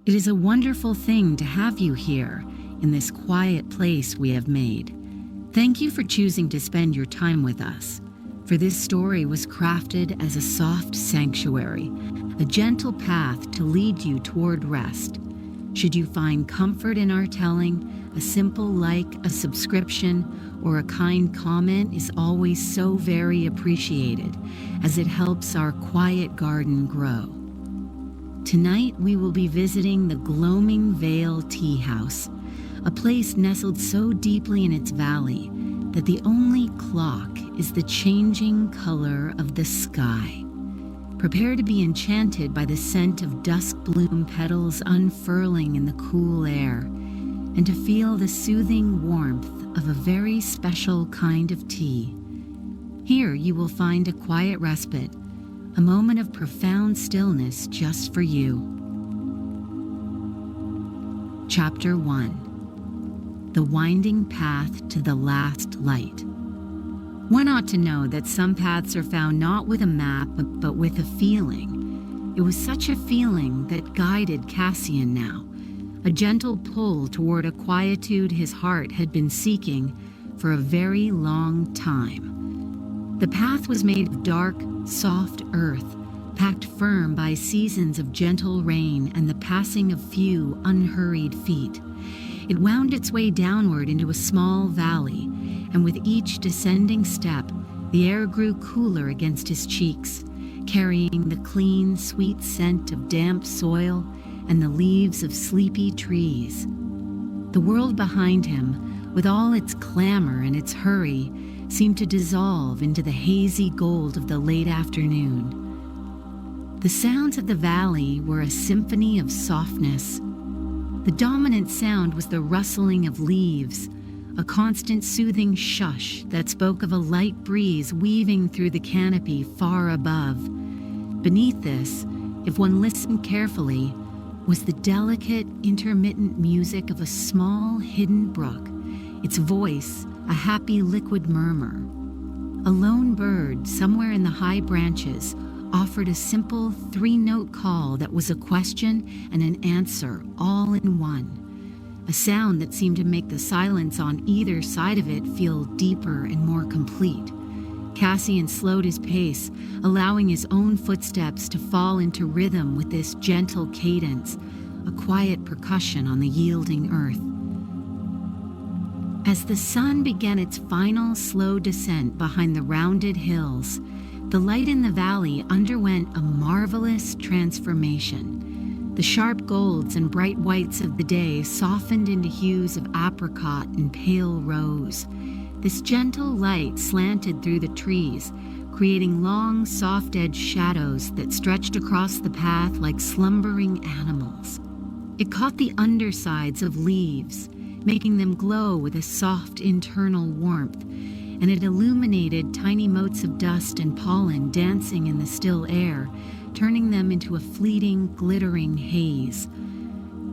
It is a wonderful thing to have you here in this quiet place we have made. Thank you for choosing to spend your time with us, for this story was crafted as a soft sanctuary, a gentle path to lead you toward rest. Should you find comfort in our telling, a simple like, a subscription, or a kind comment is always so very appreciated, as it helps our quiet garden grow. Tonight we will be visiting the Gloaming Vale Tea House, a place nestled so deeply in its valley that the only clock is the changing color of the sky. Prepare to be enchanted by the scent of Duskbloom petals unfurling in the cool air, and to feel the soothing warmth of a very special kind of tea. Here you will find a quiet respite, a moment of profound stillness just for you. Chapter 1. The Winding Path to the Last Light. One ought to know that some paths are found not with a map, but with a feeling. It was such a feeling that guided Cassian now, a gentle pull toward a quietude his heart had been seeking for a very long time. The path was made of dark, soft earth, packed firm by seasons of gentle rain and the passing of few unhurried feet. It wound its way downward into a small valley, and with each descending step, the air grew cooler against his cheeks, carrying the clean, sweet scent of damp soil and the leaves of sleepy trees. The world behind him, with all its clamor and its hurry, seemed to dissolve into the hazy gold of the late afternoon. The sounds of the valley were a symphony of softness. The dominant sound was the rustling of leaves, a constant soothing shush that spoke of a light breeze weaving through the canopy far above. Beneath this, if one listened carefully, was the delicate, intermittent music of a small, hidden brook, its voice a happy liquid murmur. A lone bird, somewhere in the high branches, offered a simple three-note call that was a question and an answer all in one, a sound that seemed to make the silence on either side of it feel deeper and more complete. Cassian slowed his pace, allowing his own footsteps to fall into rhythm with this gentle cadence, a quiet percussion on the yielding earth. As the sun began its final slow descent behind the rounded hills, the light in the valley underwent a marvelous transformation. The sharp golds and bright whites of the day softened into hues of apricot and pale rose. This gentle light slanted through the trees, creating long, soft-edged shadows that stretched across the path like slumbering animals. It caught the undersides of leaves, making them glow with a soft internal warmth, and it illuminated tiny motes of dust and pollen dancing in the still air, turning them into a fleeting, glittering haze.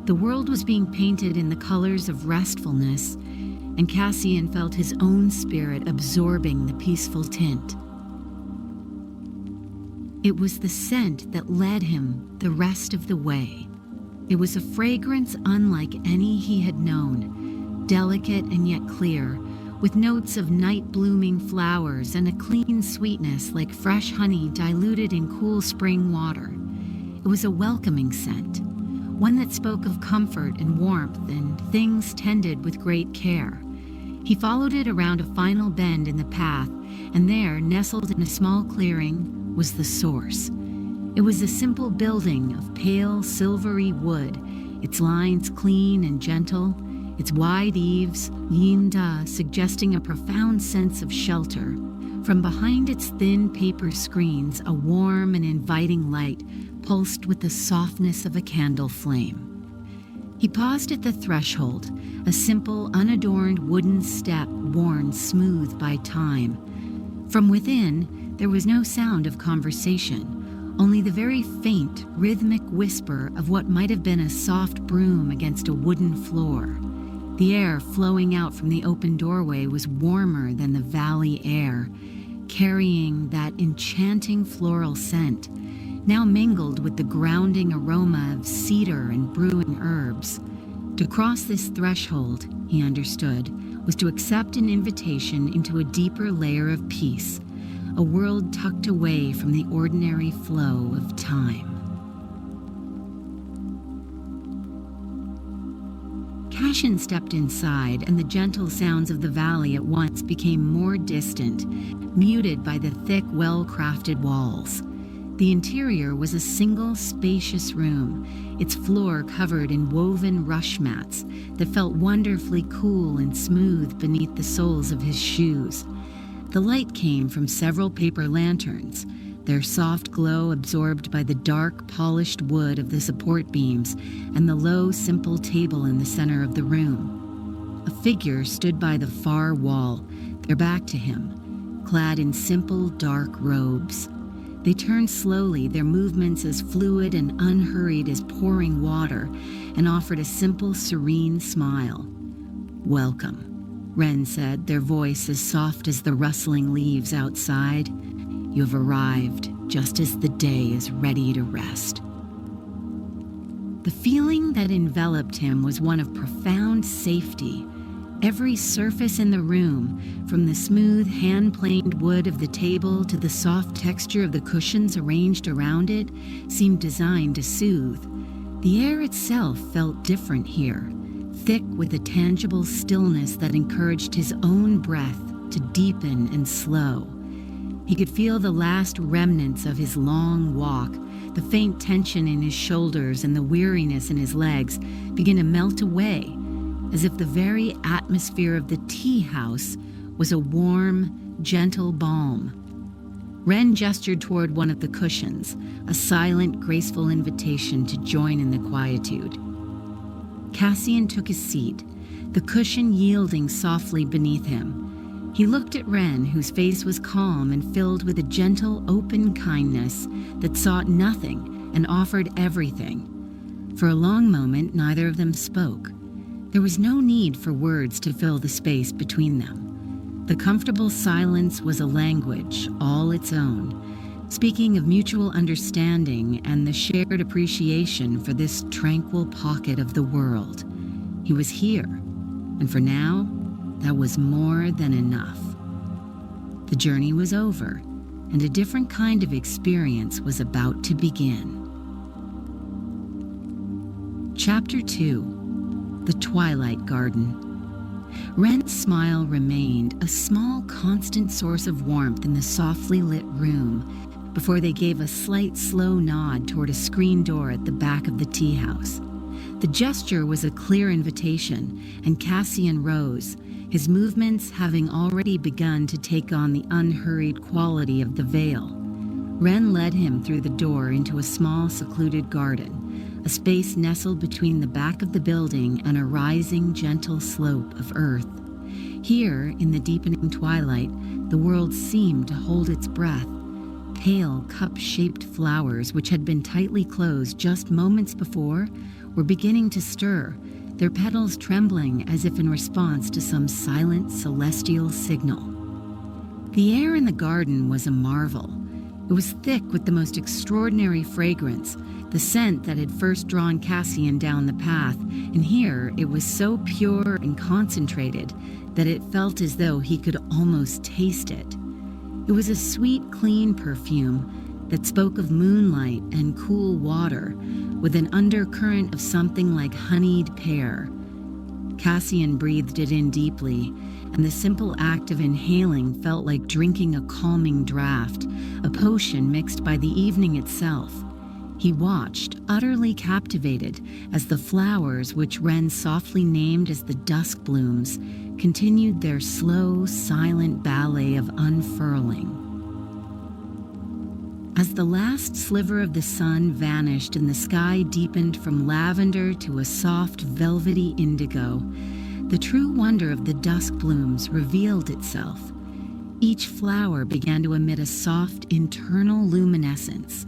The world was being painted in the colors of restfulness, and Cassian felt his own spirit absorbing the peaceful tint. It was the scent that led him the rest of the way. It was a fragrance unlike any he had known, delicate and yet clear, with notes of night-blooming flowers and a clean sweetness like fresh honey diluted in cool spring water. It was a welcoming scent, one that spoke of comfort and warmth and things tended with great care. He followed it around a final bend in the path, and there, nestled in a small clearing, was the source. It was a simple building of pale, silvery wood, its lines clean and gentle, its wide eaves, yin-da, suggesting a profound sense of shelter. From behind its thin paper screens, a warm and inviting light pulsed with the softness of a candle flame. He paused at the threshold, a simple, unadorned wooden step worn smooth by time. From within, there was no sound of conversation, only the very faint, rhythmic whisper of what might have been a soft broom against a wooden floor. The air flowing out from the open doorway was warmer than the valley air, carrying that enchanting floral scent, now mingled with the grounding aroma of cedar and brewing herbs. To cross this threshold, he understood, was to accept an invitation into a deeper layer of peace, a world tucked away from the ordinary flow of time. Cassian stepped inside, and the gentle sounds of the valley at once became more distant, muted by the thick, well-crafted walls. The interior was a single, spacious room, its floor covered in woven rush mats that felt wonderfully cool and smooth beneath the soles of his shoes. The light came from several paper lanterns, their soft glow absorbed by the dark, polished wood of the support beams and the low, simple table in the center of the room. A figure stood by the far wall, their back to him, clad in simple, dark robes. They turned slowly, their movements as fluid and unhurried as pouring water, and offered a simple, serene smile. "Welcome," Ren said, their voice as soft as the rustling leaves outside. "You have arrived just as the day is ready to rest." The feeling that enveloped him was one of profound safety. Every surface in the room, from the smooth, hand-planed wood of the table to the soft texture of the cushions arranged around it, seemed designed to soothe. The air itself felt different here, thick with a tangible stillness that encouraged his own breath to deepen and slow. He could feel the last remnants of his long walk, the faint tension in his shoulders and the weariness in his legs begin to melt away, as if the very atmosphere of the tea house was a warm, gentle balm. Ren gestured toward one of the cushions, a silent, graceful invitation to join in the quietude. Cassian took his seat, the cushion yielding softly beneath him. He looked at Ren, whose face was calm and filled with a gentle, open kindness that sought nothing and offered everything. For a long moment, neither of them spoke. There was no need for words to fill the space between them. The comfortable silence was a language all its own, speaking of mutual understanding and the shared appreciation for this tranquil pocket of the world. He was here, and for now, that was more than enough. The journey was over, and a different kind of experience was about to begin. Chapter 2. The Twilight Garden. Ren's smile remained a small, constant source of warmth in the softly lit room before they gave a slight, slow nod toward a screen door at the back of the tea house. The gesture was a clear invitation, and Cassian rose, his movements having already begun to take on the unhurried quality of the Vale. Ren led him through the door into a small, secluded garden, a space nestled between the back of the building and a rising, gentle slope of earth. Here, in the deepening twilight, the world seemed to hold its breath. Pale, cup-shaped flowers, which had been tightly closed just moments before, were beginning to stir, their petals trembling as if in response to some silent, celestial signal. The air in the garden was a marvel. It was thick with the most extraordinary fragrance, the scent that had first drawn Cassian down the path, and here it was so pure and concentrated that it felt as though he could almost taste it. It was a sweet, clean perfume that spoke of moonlight and cool water, with an undercurrent of something like honeyed pear. Cassian breathed it in deeply, and the simple act of inhaling felt like drinking a calming draught, a potion mixed by the evening itself. He watched, utterly captivated, as the flowers, which Ren softly named as the Duskblooms, continued their slow, silent ballet of unfurling. As the last sliver of the sun vanished and the sky deepened from lavender to a soft, velvety indigo, the true wonder of the Duskblooms revealed itself. Each flower began to emit a soft, internal luminescence.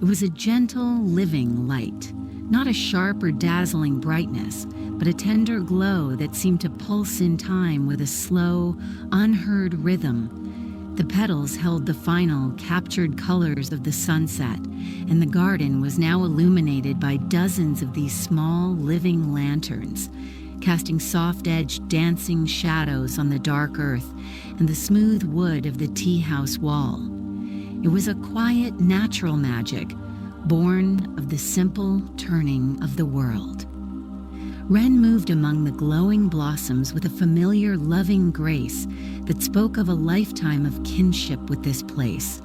It was a gentle, living light, not a sharp or dazzling brightness, but a tender glow that seemed to pulse in time with a slow, unheard rhythm. The petals held the final, captured colors of the sunset, and the garden was now illuminated by dozens of these small, living lanterns, casting soft-edged, dancing shadows on the dark earth and the smooth wood of the tea house wall. It was a quiet, natural magic, born of the simple turning of the world. Wren moved among the glowing blossoms with a familiar, loving grace that spoke of a lifetime of kinship with this place.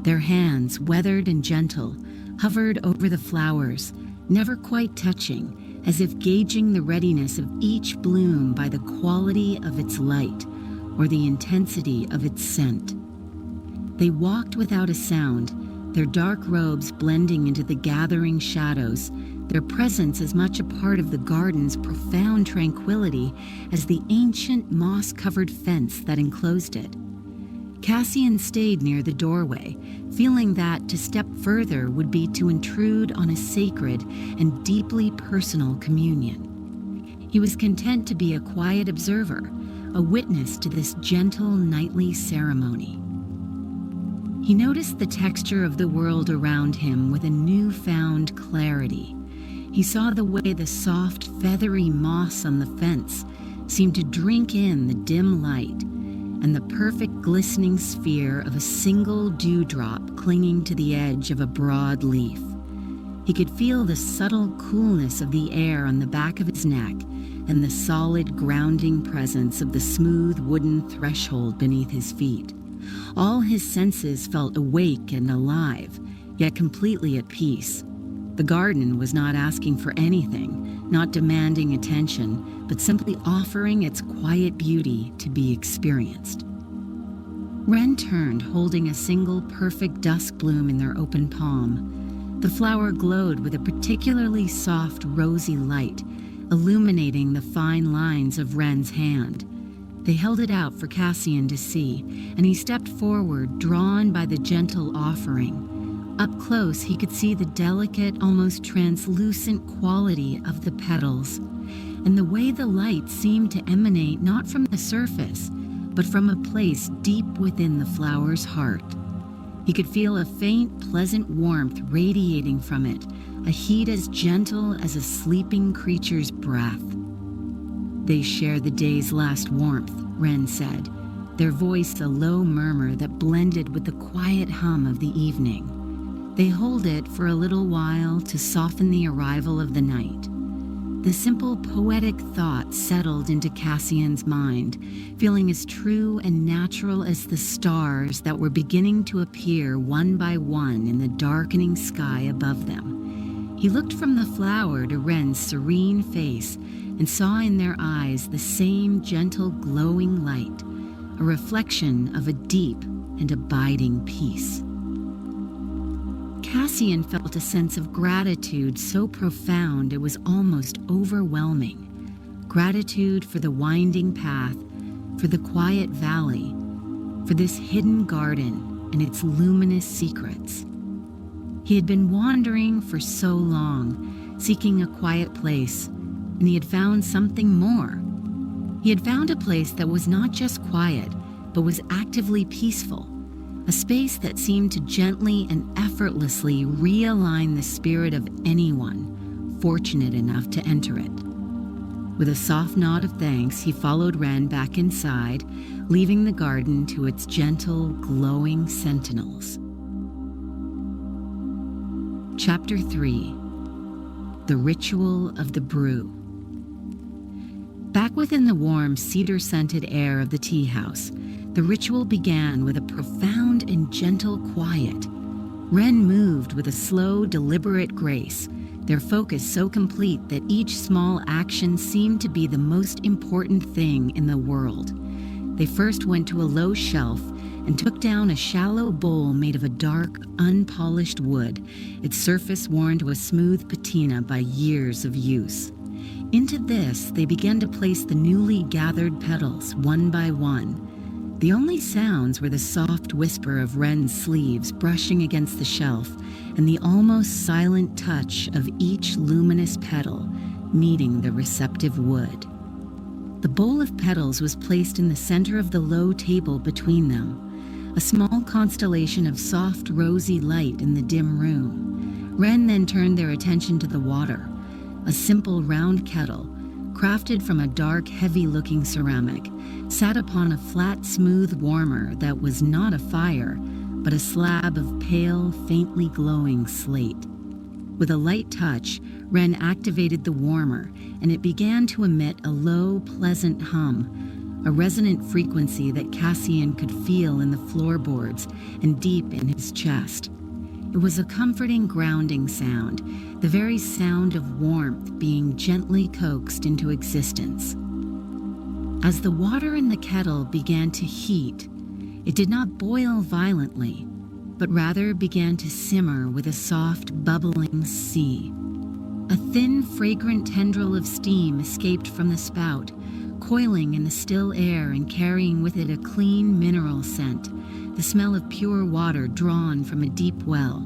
Their hands, weathered and gentle, hovered over the flowers, never quite touching, as if gauging the readiness of each bloom by the quality of its light or the intensity of its scent. They walked without a sound, their dark robes blending into the gathering shadows, their presence as much a part of the garden's profound tranquility as the ancient moss-covered fence that enclosed it. Cassian stayed near the doorway, feeling that to step further would be to intrude on a sacred and deeply personal communion. He was content to be a quiet observer, a witness to this gentle nightly ceremony. He noticed the texture of the world around him with a newfound clarity. He saw the way the soft, feathery moss on the fence seemed to drink in the dim light, and the perfect glistening sphere of a single dewdrop clinging to the edge of a broad leaf. He could feel the subtle coolness of the air on the back of his neck and the solid, grounding presence of the smooth wooden threshold beneath his feet. All his senses felt awake and alive, yet completely at peace. The garden was not asking for anything, not demanding attention, but simply offering its quiet beauty to be experienced. Wren turned, holding a single perfect duskbloom in their open palm. The flower glowed with a particularly soft, rosy light, illuminating the fine lines of Wren's hand. They held it out for Cassian to see, and he stepped forward, drawn by the gentle offering. Up close, he could see the delicate, almost translucent quality of the petals, and the way the light seemed to emanate not from the surface, but from a place deep within the flower's heart. He could feel a faint, pleasant warmth radiating from it, a heat as gentle as a sleeping creature's breath. "They share the day's last warmth," Wren said, their voice a low murmur that blended with the quiet hum of the evening. They hold it for a little while to soften the arrival of the night. The simple poetic thought settled into Cassian's mind, feeling as true and natural as the stars that were beginning to appear one by one in the darkening sky above them. He looked from the flower to Wren's serene face and saw in their eyes the same gentle glowing light, a reflection of a deep and abiding peace. Cassian felt a sense of gratitude so profound it was almost overwhelming. Gratitude for the winding path, for the quiet valley, for this hidden garden and its luminous secrets. He had been wandering for so long, seeking a quiet place, and he had found something more. He had found a place that was not just quiet, but was actively peaceful. A space that seemed to gently and effortlessly realign the spirit of anyone fortunate enough to enter it. With a soft nod of thanks, he followed Wren back inside, leaving the garden to its gentle, glowing sentinels. Chapter 3. The Ritual of the Brew. Back within the warm, cedar-scented air of the tea house, the ritual began with a profound and gentle quiet. Wren moved with a slow, deliberate grace, their focus so complete that each small action seemed to be the most important thing in the world. They first went to a low shelf and took down a shallow bowl made of a dark, unpolished wood, its surface worn to a smooth patina by years of use. Into this, they began to place the newly gathered petals one by one. The only sounds were the soft whisper of Wren's sleeves brushing against the shelf and the almost silent touch of each luminous petal meeting the receptive wood. The bowl of petals was placed in the center of the low table between them. a small constellation of soft, rosy light in the dim room. Wren then turned their attention to the water, a simple round kettle, crafted from a dark, heavy-looking ceramic, sat upon a flat, smooth warmer that was not a fire, but a slab of pale, faintly glowing slate. With a light touch, Wren activated the warmer, and it began to emit a low, pleasant hum, a resonant frequency that Cassian could feel in the floorboards and deep in his chest. It was a comforting, grounding sound, the very sound of warmth being gently coaxed into existence. As the water in the kettle began to heat, it did not boil violently, but rather began to simmer with a soft, bubbling sea. A thin, fragrant tendril of steam escaped from the spout, coiling in the still air and carrying with it a clean mineral scent, the smell of pure water drawn from a deep well.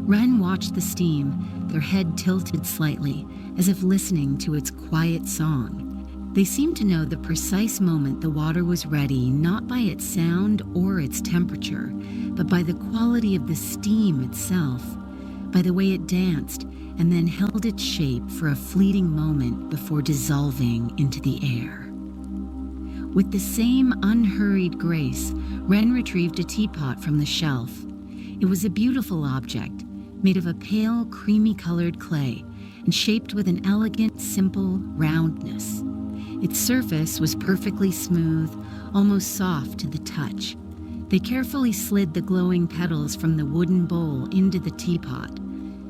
Wren watched the steam, their head tilted slightly, as if listening to its quiet song. They seemed to know the precise moment the water was ready, not by its sound or its temperature, but by the quality of the steam itself, by the way it danced and then held its shape for a fleeting moment before dissolving into the air. With the same unhurried grace, Wren retrieved a teapot from the shelf. It was a beautiful object, made of a pale, creamy-colored clay and shaped with an elegant, simple roundness. Its surface was perfectly smooth, almost soft to the touch. They carefully slid the glowing petals from the wooden bowl into the teapot,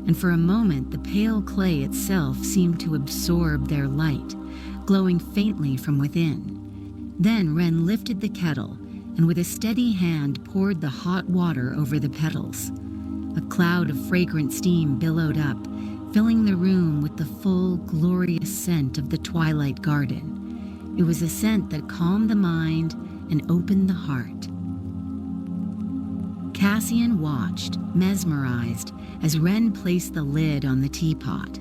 and for a moment the pale clay itself seemed to absorb their light, glowing faintly from within. Then Wren lifted the kettle, and with a steady hand poured the hot water over the petals. A cloud of fragrant steam billowed up, filling the room with the full, glorious scent of the Twilight garden. It was a scent that calmed the mind and opened the heart. Cassian watched, mesmerized, as Wren placed the lid on the teapot.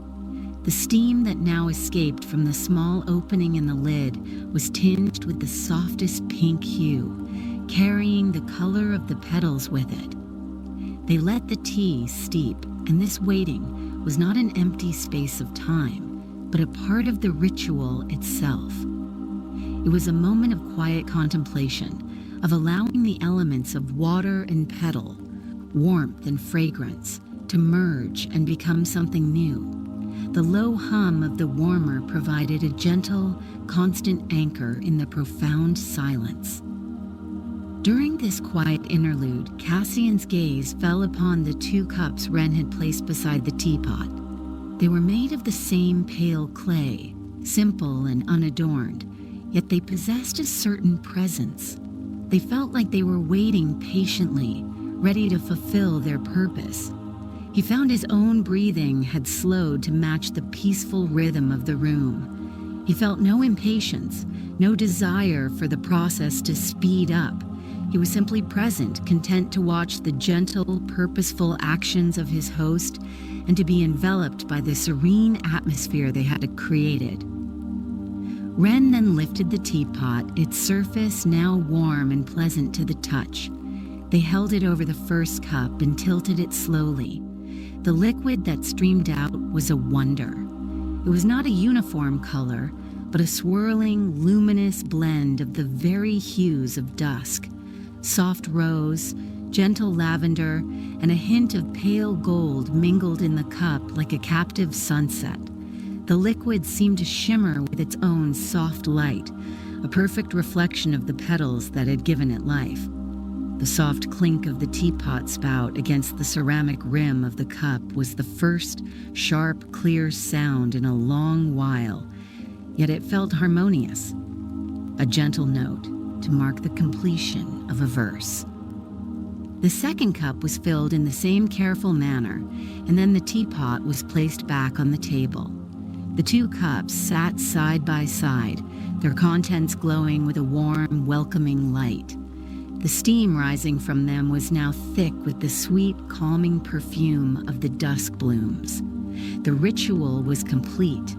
The steam that now escaped from the small opening in the lid was tinged with the softest pink hue, carrying the color of the petals with it. They let the tea steep, and this waiting was not an empty space of time, but a part of the ritual itself. It was a moment of quiet contemplation, of allowing the elements of water and petal, warmth and fragrance, to merge and become something new. The low hum of the warmer provided a gentle, constant anchor in the profound silence. During this quiet interlude, Cassian's gaze fell upon the 2 cups Wren had placed beside the teapot. They were made of the same pale clay, simple and unadorned, yet they possessed a certain presence. They felt like they were waiting patiently, ready to fulfill their purpose. He found his own breathing had slowed to match the peaceful rhythm of the room. He felt no impatience, no desire for the process to speed up. He was simply present, content to watch the gentle, purposeful actions of his host and to be enveloped by the serene atmosphere they had created. Wren then lifted the teapot, its surface now warm and pleasant to the touch. They held it over the first cup and tilted it slowly. The liquid that streamed out was a wonder. It was not a uniform color, but a swirling, luminous blend of the very hues of dusk. Soft rose, gentle lavender, and a hint of pale gold mingled in the cup like a captive sunset. The liquid seemed to shimmer with its own soft light, a perfect reflection of the petals that had given it life. The soft clink of the teapot spout against the ceramic rim of the cup was the first sharp, clear sound in a long while, yet it felt harmonious. A gentle note to mark the completion of a verse. The second cup was filled in the same careful manner, and then the teapot was placed back on the table. The 2 cups sat side by side, their contents glowing with a warm, welcoming light. The steam rising from them was now thick with the sweet, calming perfume of the Duskblooms. The ritual was complete.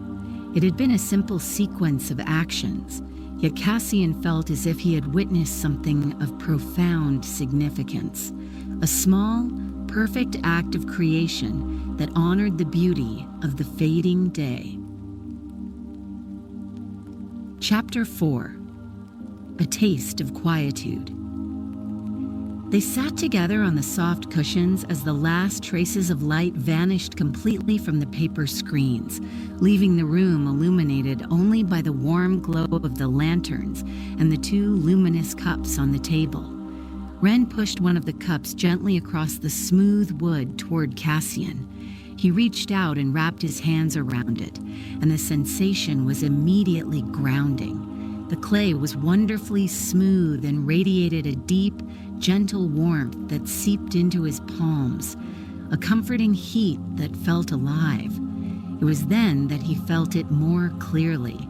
It had been a simple sequence of actions, Yet Cassian felt as if he had witnessed something of profound significance, a small, perfect act of creation that honored the beauty of the fading day. Chapter 4. A Taste of Quietude. They sat together on the soft cushions as the last traces of light vanished completely from the paper screens, leaving the room illuminated only by the warm glow of the lanterns and the two luminous cups on the table. Ren pushed one of the cups gently across the smooth wood toward Cassian. He reached out and wrapped his hands around it, and the sensation was immediately grounding. The clay was wonderfully smooth and radiated a deep, gentle warmth that seeped into his palms, a comforting heat that felt alive. It was then that he felt it more clearly,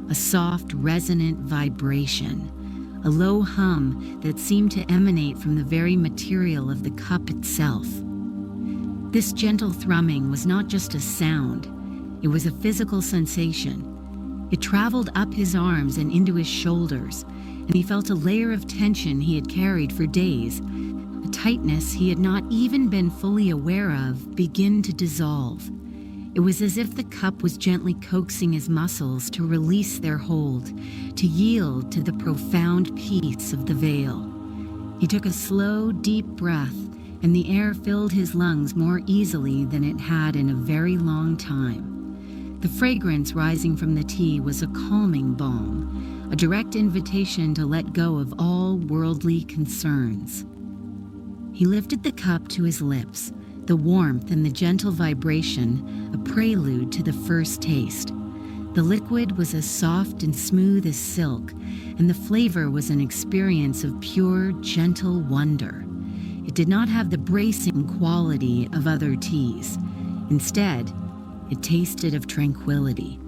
a soft, resonant vibration, a low hum that seemed to emanate from the very material of the cup itself. This gentle thrumming was not just a sound, it was a physical sensation. It traveled up his arms and into his shoulders, and he felt a layer of tension he had carried for days, a tightness he had not even been fully aware of, begin to dissolve. It was as if the cup was gently coaxing his muscles to release their hold, to yield to the profound peace of the veil. He took a slow, deep breath, and the air filled his lungs more easily than it had in a very long time. The fragrance rising from the tea was a calming balm, a direct invitation to let go of all worldly concerns. He lifted the cup to his lips, the warmth and the gentle vibration a prelude to the first taste. The liquid was as soft and smooth as silk, and the flavor was an experience of pure, gentle wonder. It did not have the bracing quality of other teas. Instead, it tasted of tranquility.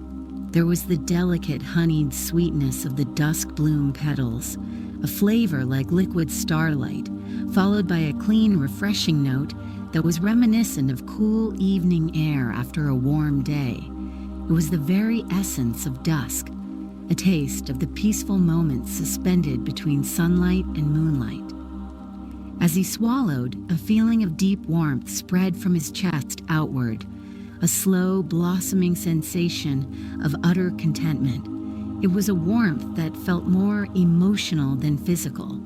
There was the delicate honeyed sweetness of the Duskbloom petals, a flavor like liquid starlight, followed by a clean, refreshing note that was reminiscent of cool evening air after a warm day. It was the very essence of dusk, a taste of the peaceful moments suspended between sunlight and moonlight. As he swallowed, a feeling of deep warmth spread from his chest outward, a slow, blossoming sensation of utter contentment. It was a warmth that felt more emotional than physical,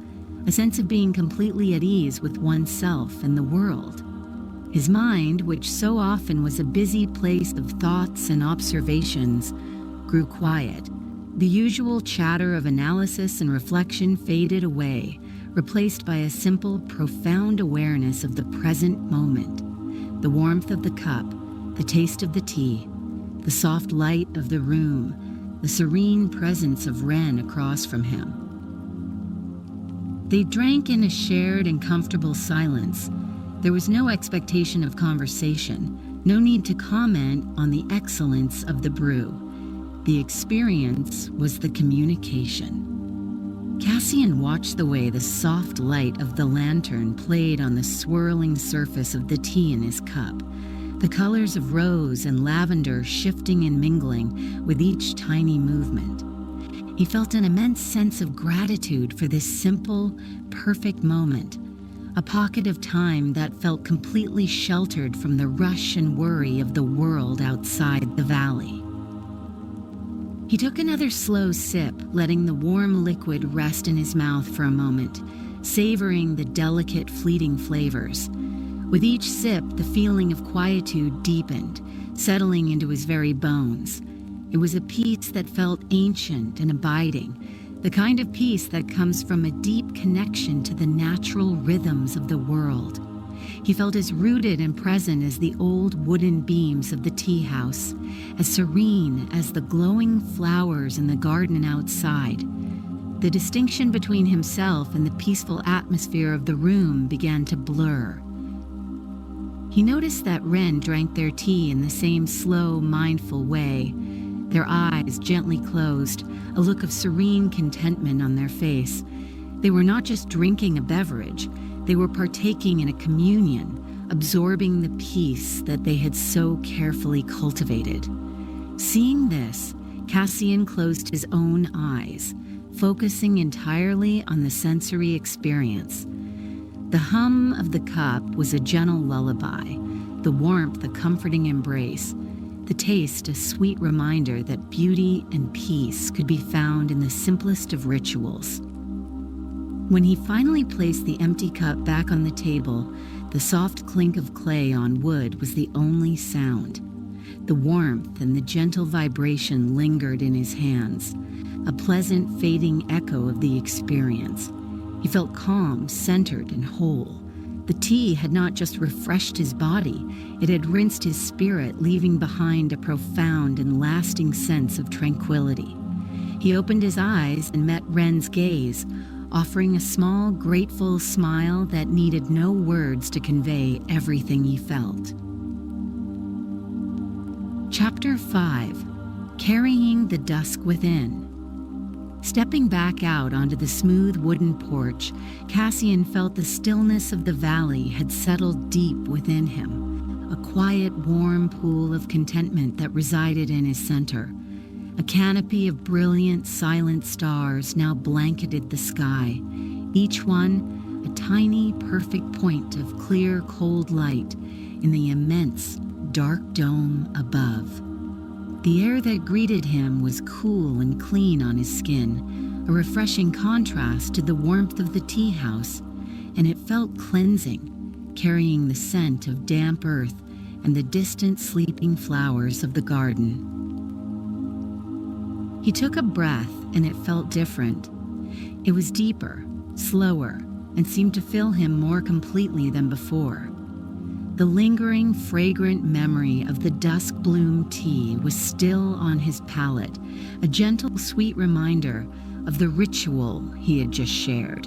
a sense of being completely at ease with oneself and the world. His mind, which so often was a busy place of thoughts and observations, grew quiet. The usual chatter of analysis and reflection faded away, replaced by a simple, profound awareness of the present moment. The warmth of the cup, the taste of the tea, the soft light of the room, the serene presence of Ren across from him. They drank in a shared and comfortable silence. There was no expectation of conversation, no need to comment on the excellence of the brew. The experience was the communication. Cassian watched the way the soft light of the lantern played on the swirling surface of the tea in his cup, the colors of rose and lavender shifting and mingling with each tiny movement. He felt an immense sense of gratitude for this simple, perfect moment, a pocket of time that felt completely sheltered from the rush and worry of the world outside the valley. He took another slow sip, letting the warm liquid rest in his mouth for a moment, savoring the delicate, fleeting flavors. With each sip, the feeling of quietude deepened, settling into his very bones. It was a peace that felt ancient and abiding, the kind of peace that comes from a deep connection to the natural rhythms of the world. He felt as rooted and present as the old wooden beams of the tea house, as serene as the glowing flowers in the garden outside. The distinction between himself and the peaceful atmosphere of the room began to blur. He noticed that Ren drank their tea in the same slow, mindful way, their eyes gently closed, a look of serene contentment on their face. They were not just drinking a beverage, they were partaking in a communion, absorbing the peace that they had so carefully cultivated. Seeing this, Cassian closed his own eyes, focusing entirely on the sensory experience. The hum of the cup was a gentle lullaby, the warmth a comforting embrace, the taste a sweet reminder that beauty and peace could be found in the simplest of rituals. When he finally placed the empty cup back on the table, the soft clink of clay on wood was the only sound. The warmth and the gentle vibration lingered in his hands, a pleasant fading echo of the experience. He felt calm, centered, and whole. The tea had not just refreshed his body, it had rinsed his spirit, leaving behind a profound and lasting sense of tranquility. He opened his eyes and met Ren's gaze, offering a small, grateful smile that needed no words to convey everything he felt. Chapter 5. Carrying the Dusk Within. Stepping back out onto the smooth wooden porch, Cassian felt the stillness of the valley had settled deep within him, a quiet, warm pool of contentment that resided in his center. A canopy of brilliant, silent stars now blanketed the sky, each one a tiny, perfect point of clear, cold light in the immense, dark dome above. The air that greeted him was cool and clean on his skin, a refreshing contrast to the warmth of the tea house, and it felt cleansing, carrying the scent of damp earth and the distant sleeping flowers of the garden. He took a breath, and it felt different. It was deeper, slower, and seemed to fill him more completely than before. The lingering, fragrant memory of the Duskbloom tea was still on his palate, a gentle, sweet reminder of the ritual he had just shared.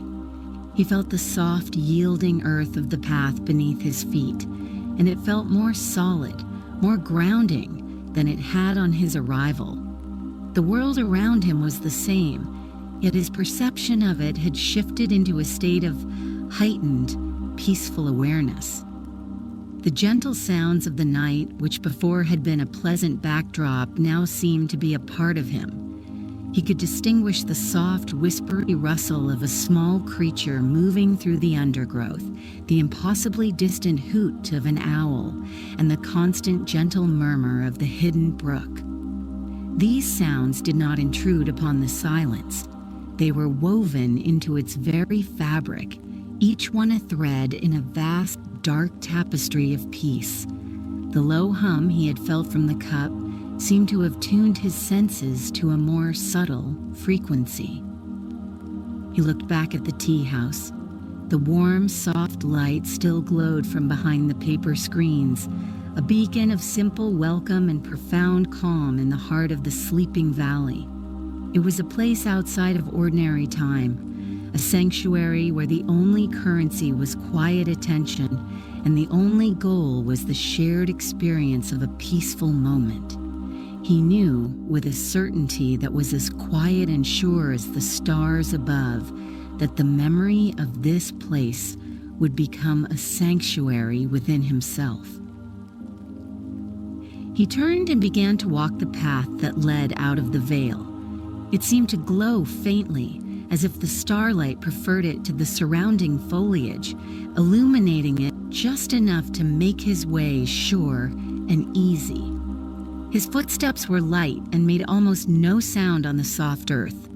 He felt the soft, yielding earth of the path beneath his feet, and it felt more solid, more grounding than it had on his arrival. The world around him was the same, yet his perception of it had shifted into a state of heightened, peaceful awareness. The gentle sounds of the night, which before had been a pleasant backdrop, now seemed to be a part of him. He could distinguish the soft, whispery rustle of a small creature moving through the undergrowth, the impossibly distant hoot of an owl, and the constant, gentle murmur of the hidden brook. These sounds did not intrude upon the silence. They were woven into its very fabric, each one a thread in a vast, dark tapestry of peace. The low hum he had felt from the cup seemed to have tuned his senses to a more subtle frequency. He looked back at the tea house. The warm, soft light still glowed from behind the paper screens, a beacon of simple welcome and profound calm in the heart of the sleeping valley. It was a place outside of ordinary time, a sanctuary where the only currency was quiet attention, and the only goal was the shared experience of a peaceful moment. He knew, with a certainty that was as quiet and sure as the stars above, that the memory of this place would become a sanctuary within himself. He turned and began to walk the path that led out of the vale. It seemed to glow faintly, as if the starlight preferred it to the surrounding foliage, illuminating it just enough to make his way sure and easy. His footsteps were light and made almost no sound on the soft earth.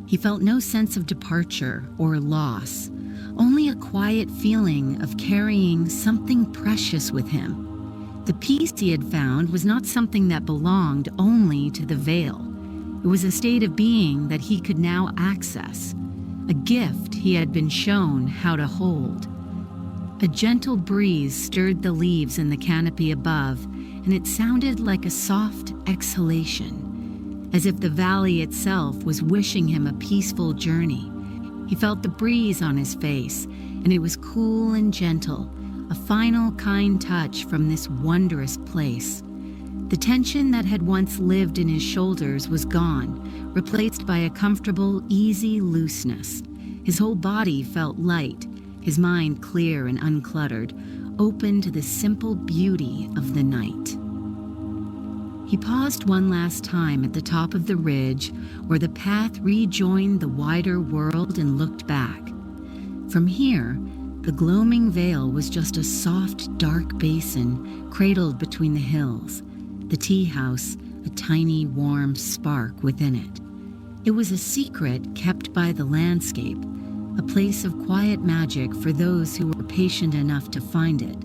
He felt no sense of departure or loss, only a quiet feeling of carrying something precious with him. The peace he had found was not something that belonged only to the Vale. It was a state of being that he could now access, a gift he had been shown how to hold. A gentle breeze stirred the leaves in the canopy above, and it sounded like a soft exhalation, as if the valley itself was wishing him a peaceful journey. He felt the breeze on his face, and it was cool and gentle, a final kind touch from this wondrous place. The tension that had once lived in his shoulders was gone, replaced by a comfortable, easy looseness. His whole body felt light, his mind clear and uncluttered, open to the simple beauty of the night. He paused one last time at the top of the ridge where the path rejoined the wider world and looked back. From here, the Gloaming Vale was just a soft, dark basin cradled between the hills, the tea house a tiny, warm spark within it. It was a secret kept by the landscape, a place of quiet magic for those who were patient enough to find it.